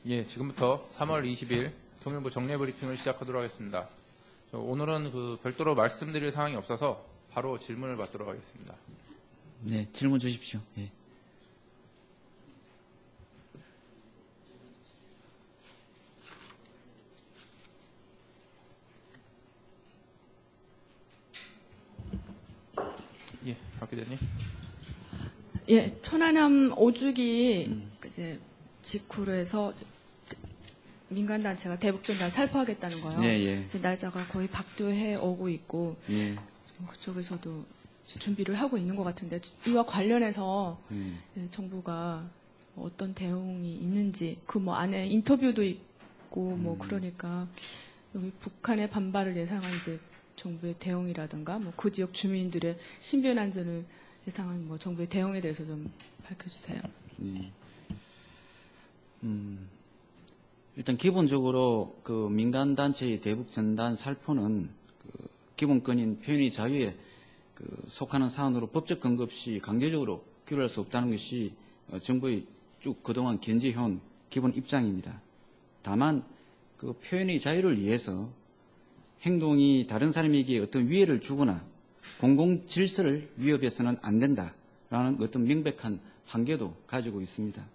예, 지금부터 3월 20일 통일부 정례 브리핑을 시작하도록 하겠습니다. 오늘은 별도로 말씀드릴 사항이 없어서 바로 질문을 받도록 하겠습니다. 네, 질문 주십시오. 네. 예, 박 기자님. 예, 천안함 5주기 이제 직후로 해서 민간단체가 대북전단 살포하겠다는 거요. 예, 예. 이제 날짜가 거의 박두해 오고 있고 예. 지금 그쪽에서도 준비를 하고 있는 것 같은데 이와 관련해서 예, 정부가 어떤 대응이 있는지 그 뭐 안에 인터뷰도 있고 뭐 그러니까 여기 북한의 반발을 예상한 이제 정부의 대응이라든가 뭐 그 지역 주민들의 신변 안전을 예상한 뭐 정부의 대응에 대해서 좀 밝혀주세요. 네. 일단 기본적으로 그 민간단체의 대북전단 살포는 그 기본권인 표현의 자유에 그 속하는 사안으로 법적 근거 없이 강제적으로 규율할 수 없다는 것이 정부의 쭉 그동안 견지해온 기본 입장입니다. 다만 그 표현의 자유를 위해서 행동이 다른 사람에게 어떤 위해를 주거나 공공 질서를 위협해서는 안 된다라는 어떤 명백한 한계도 가지고 있습니다.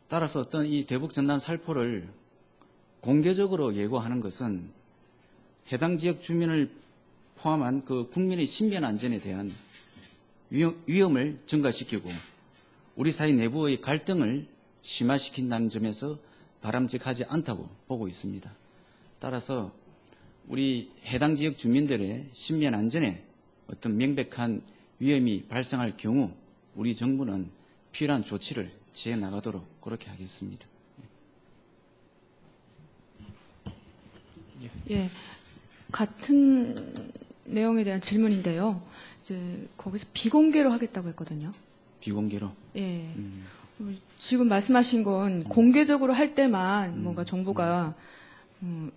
따라서 어떤 이 대북전단 살포를 공개적으로 예고하는 것은 해당 지역 주민을 포함한 그 국민의 신변 안전에 대한 위험을 증가시키고 우리 사회 내부의 갈등을 심화시킨다는 점에서 바람직하지 않다고 보고 있습니다. 따라서 우리 해당 지역 주민들의 신변 안전에 어떤 명백한 위험이 발생할 경우 우리 정부는 필요한 조치를 취해 나가도록 그렇게 하겠습니다. 예, 같은 내용에 대한 질문인데요. 이제 거기서 비공개로 하겠다고 했거든요. 비공개로? 예. 지금 말씀하신 건 공개적으로 할 때만 뭔가 정부가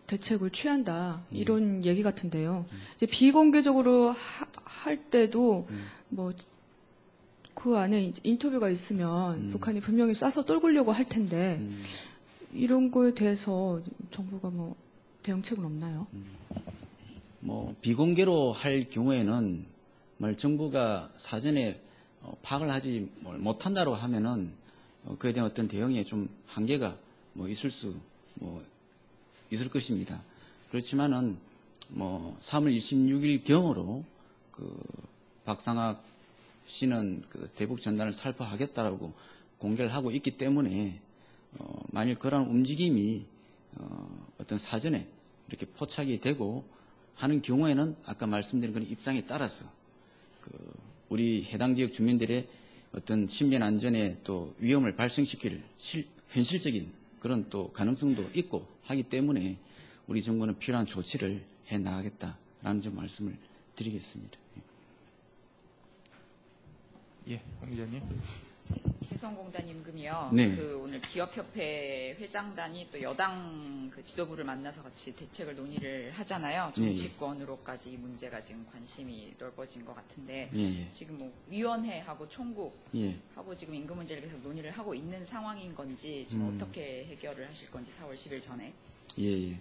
대책을 취한다 이런 얘기 같은데요. 이제 비공개적으로 할 때도 뭐 그 안에 이제 인터뷰가 있으면 북한이 분명히 쏴서 떨구려고 할 텐데 이런 거에 대해서 정부가 뭐 대응책은 없나요? 뭐 비공개로 할 경우에는 정부가 사전에 파악을 하지 못한다고 하면은 그에 대한 어떤 대응에 좀 한계가 있을 것입니다. 그렇지만은 3월 26일 경으로 그 박상학 씨는 그 대북 전단을 살포하겠다라고 공개를 하고 있기 때문에 만일 그런 움직임이 어떤 사전에 이렇게 포착이 되고 하는 경우에는 아까 말씀드린 그런 입장에 따라서 그 우리 해당 지역 주민들의 어떤 신변 안전에 또 위험을 발생시킬 현실적인 그런 또 가능성도 있고 하기 때문에 우리 정부는 필요한 조치를 해 나가겠다라는 점 말씀을 드리겠습니다. 예, 홍 기자님. 개성공단 임금이요. 네. 그 오늘 기업협회 회장단이 또 여당 그 지도부를 만나서 같이 대책을 논의를 하잖아요. 정치권으로까지 이 문제가 지금 관심이 넓어진 것 같은데 지금 뭐 위원회하고 총국하고 지금 임금 문제를 계속 논의를 하고 있는 상황인 건지 지금 어떻게 해결을 하실 건지 4월 10일 전에. 예.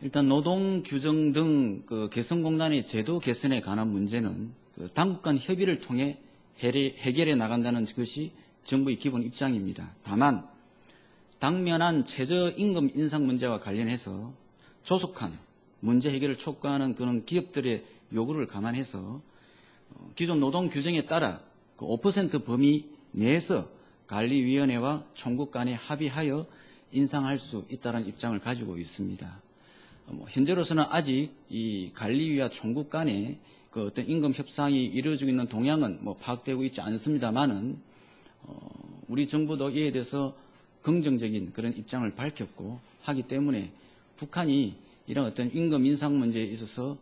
일단 노동 규정 등 그 개성공단의 제도 개선에 관한 문제는 그 당국 간 협의를 통해 해결해 나간다는 것이 정부의 기본 입장입니다. 다만 당면한 최저임금 인상 문제와 관련해서 조속한 문제 해결을 촉구하는 그런 기업들의 요구를 감안해서 기존 노동 규정에 따라 그 5% 범위 내에서 관리위원회와 총국 간에 합의하여 인상할 수 있다는 입장을 가지고 있습니다. 현재로서는 아직 이 관리위와 총국 간에 그 어떤 임금 협상이 이루어지고 있는 동향은 파악되고 있지 않습니다만은 우리 정부도 이에 대해서 긍정적인 그런 입장을 밝혔고 하기 때문에 북한이 이런 어떤 임금 인상 문제에 있어서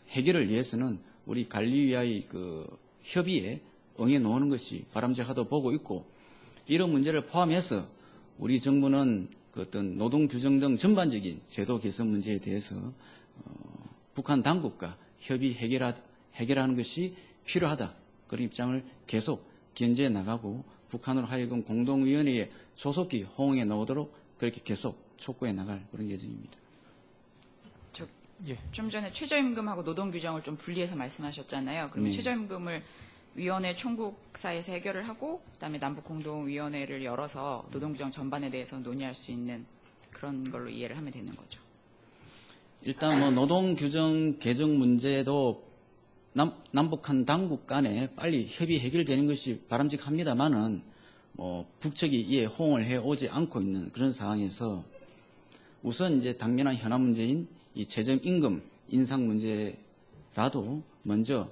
해결을 위해서는 우리 관리위와의 그 협의에 응해 놓는 것이 바람직하다고 보고 있고 이런 문제를 포함해서 우리 정부는 그 어떤 노동 규정 등 전반적인 제도 개선 문제에 대해서 북한 당국과 협의 해결하는 것이 필요하다. 그런 입장을 계속 견제해 나가고 북한으로 하여금 공동위원회에 조속히 호응해 나오도록 그렇게 계속 촉구해 나갈 그런 예정입니다. 예. 좀 전에 최저임금하고 노동규정을 좀 분리해서 말씀하셨잖아요. 그러면 네. 최저임금을 위원회 총국사에서 해결을 하고 그다음에 남북공동위원회를 열어서 노동규정 전반에 대해서 논의할 수 있는 그런 걸로 이해를 하면 되는 거죠. 일단 뭐 노동규정 개정 문제도 남북한 당국 간에 빨리 협의 해결되는 것이 바람직합니다만은 뭐 북측이 이에 호응을 해 오지 않고 있는 그런 상황에서 우선 이제 당면한 현안 문제인 이 최저임금 인상 문제라도 먼저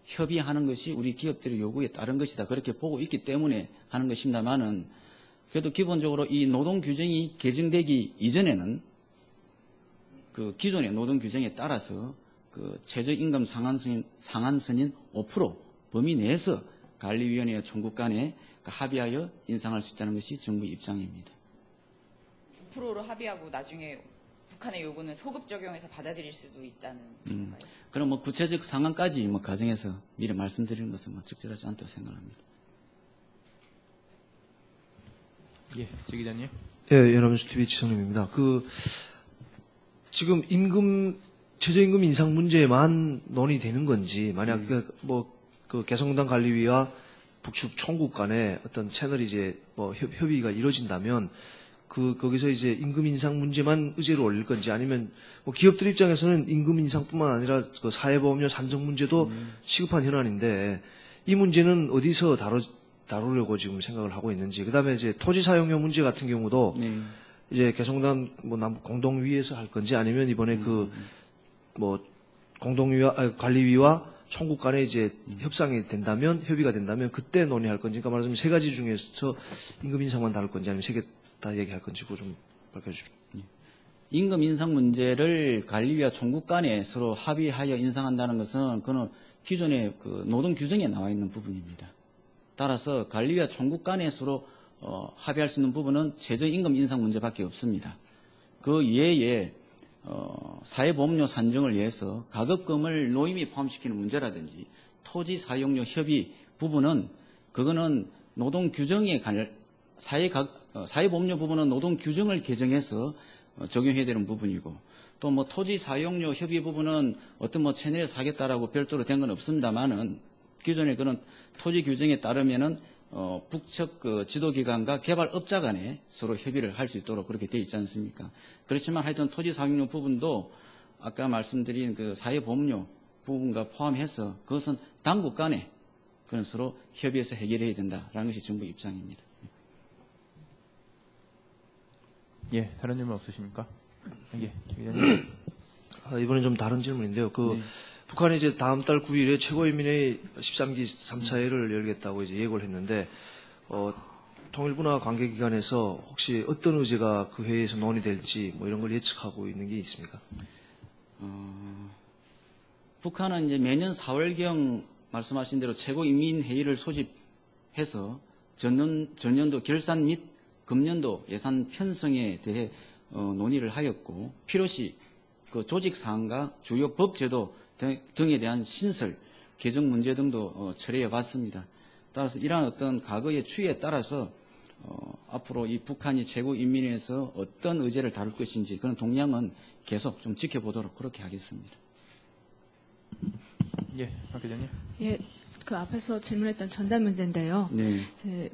협의하는 것이 우리 기업들의 요구에 따른 것이다 그렇게 보고 있기 때문에 하는 것입니다만은 그래도 기본적으로 이 노동 규정이 개정되기 이전에는 그 기존의 노동 규정에 따라서 그 최저임금 상한선인 5% 범위 내에서 관리위원회와 총국 간에 합의하여 인상할 수 있다는 것이 정부의 입장입니다. 5%로 합의하고 나중에 북한의 요구는 소급 적용해서 받아들일 수도 있다는 건가요? 그럼 뭐 구체적 상황까지 뭐 가정해서 미리 말씀드리는 것은 뭐 적절하지 않다고 생각합니다. 예, 지 기자님. 예, 연합뉴스 TV 지성림입니다. 지금 최저임금 인상 문제만 논의되는 건지, 만약 개성공단 관리위와 북측 총국 간에 어떤 채널이 이제 뭐 협의가 이루어진다면, 거기서 이제 임금 인상 문제만 의제로 올릴 건지, 아니면 뭐 기업들 입장에서는 임금 인상뿐만 아니라 그 사회보험료 산정 문제도 시급한 현안인데, 이 문제는 어디서 다루려고 지금 생각을 하고 있는지, 그다음에 이제 토지 사용료 문제 같은 경우도 이제 개성공단 뭐 남북 공동위에서 할 건지, 아니면 이번에 관리위와 총국 간에 이제 협의가 된다면 그때 논의할 건지, 그러니까 말하자면 세 가지 중에서 임금 인상만 다룰 건지, 아니면 세 개 다 얘기할 건지 그거 좀 밝혀주십시오. 임금 인상 문제를 관리위와 총국 간에 서로 합의하여 인상한다는 것은 그는 기존의 그 노동 규정에 나와 있는 부분입니다. 따라서 관리위와 총국 간에 서로 합의할 수 있는 부분은 최저임금 인상 문제밖에 없습니다. 그 이외에 사회보험료 산정을 위해서 가급금을 노임이 포함시키는 문제라든지 토지 사용료 협의 부분은 그거는 노동 규정에 사회보험료 부분은 노동 규정을 개정해서 적용해야 되는 부분이고, 또 뭐 토지 사용료 협의 부분은 어떤 뭐 채널에서 하겠다라고 별도로 된 건 없습니다만은 기존의 그런 토지 규정에 따르면은 북측 그 지도기관과 개발업자 간에 서로 협의를 할 수 있도록 그렇게 되어 있지 않습니까? 그렇지만 하여튼 토지 사용료 부분도 아까 말씀드린 그 사회보험료 부분과 포함해서 그것은 당국 간에 그런 서로 협의해서 해결해야 된다라는 것이 정부 입장입니다. 예, 다른 질문 없으십니까? 예, 지 기자님. 이번엔 좀 다른 질문인데요. 북한이 이제 다음 달 9일에 최고인민회의 13기 3차 회의를 열겠다고 이제 예고를 했는데, 통일부나 관계기관에서 혹시 어떤 의제가 그 회의에서 논의될지 뭐 이런 걸 예측하고 있는 게 있습니까? 북한은 이제 매년 4월경 말씀하신 대로 최고인민회의를 소집해서 전년도 결산 및 금년도 예산 편성에 대해 논의를 하였고, 필요시 그 조직 사항과 주요 법 제도 등에 대한 신설, 개정 문제 등도 처리해 봤습니다. 따라서 이러한 어떤 과거의 추이에 따라서 앞으로 이 북한이 최고인민회에서 어떤 의제를 다룰 것인지 그런 동향은 계속 좀 지켜보도록 그렇게 하겠습니다. 예, 박 기자님. 예, 그 앞에서 질문했던 전달 문제인데요. 네. 이제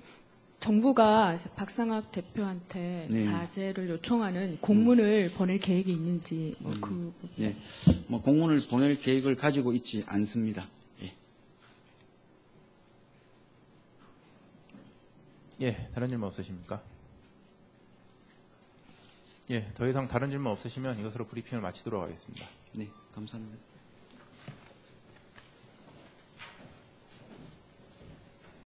정부가 이제 박상학 대표한테 네. 자제를 요청하는 공문을 보낼 계획이 있는지 네. 뭐 공문을 보낼 계획을 가지고 있지 않습니다. 예. 예, 다른 질문 없으십니까? 예, 더 이상 다른 질문 없으시면 이것으로 브리핑을 마치도록 하겠습니다. 네, 감사합니다.